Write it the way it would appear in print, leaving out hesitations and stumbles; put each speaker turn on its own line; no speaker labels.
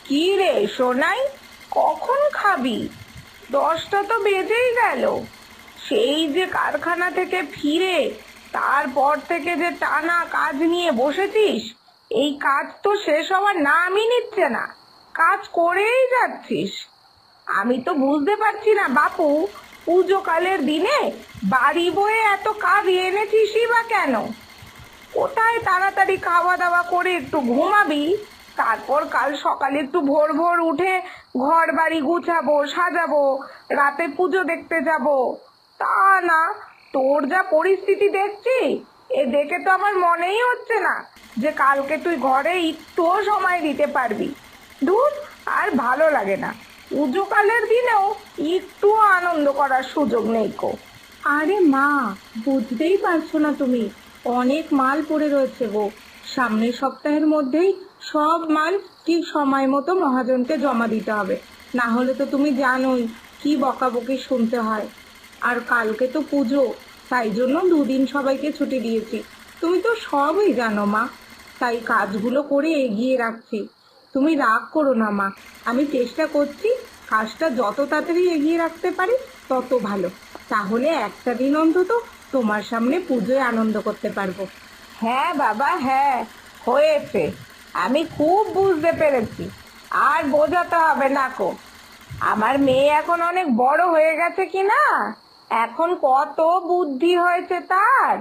কি রে সোনাই, কখন খাবি? 10টা তো বেজেই গেল। সেই যে কারখানা থেকে ফিরে তারপর থেকে যে টানা কাজ নিয়ে বসেছিস, এই কাজ তো শেষ হওয়ার নামই নিচ্ছে না। কাজ করেই যাচ্ছিস। আমি তো বুঝতে পারছি না বাপু, পুজোকালের দিনে বাড়ি বয়ে এত কাজ এনেছিসই বা কেন? কোথায় তাড়াতাড়ি খাওয়া দাওয়া করে একটু ঘুমাবি, তারপর কাল সকালে একটু ভোর ভোর উঠে ঘর বাড়ি গুছাবো, সাজাবো, রাতে পুজো দেখতে যাব। তা না, তোর যা পরিস্থিতি দেখছি, এ দেখে তো আমার মনেই হচ্ছে না যে কালকে তুই ঘরে একটুও সময় দিতে পারবি। দূর, আর ভালো লাগে না। পুজোকালের দিনেও একটুও আনন্দ করার সুযোগ নেই কো।
আরে মা, বুঝতেই পারছো না তুমি, অনেক মাল পড়ে রয়েছে গো। সামনের সপ্তাহের মধ্যেই সব মাল ঠিক সময় মতো মহাজনকে জমা দিতে হবে, না হলে তো তুমি জানোই কি বকাবকি শুনতে হয়। আর কালকে তো পুজো, তাই জন্য 2 দিন সবাইকে ছুটি দিয়েছি। তুমি তো সবই জানো মা, তাই কাজগুলো করে এগিয়ে রাখছি। তুমি রাগ করো না মা, আমি চেষ্টা করছি কাজটা যত তাড়াতাড়ি এগিয়ে রাখতে পারি তত ভালো। তাহলে একটা দিন অন্তত তোমার সামনে পুজোয় আনন্দ করতে পারবো।
হ্যাঁ বাবা, হ্যাঁ, হয়েছে। আমি খুব বুঝতে পেরেছি। আর বোঝাতে হবে না কো। আমার মেয়ে এখন অনেক বড় হয়ে গেছে কি না, এখন কত বুদ্ধি হয়েছে তার।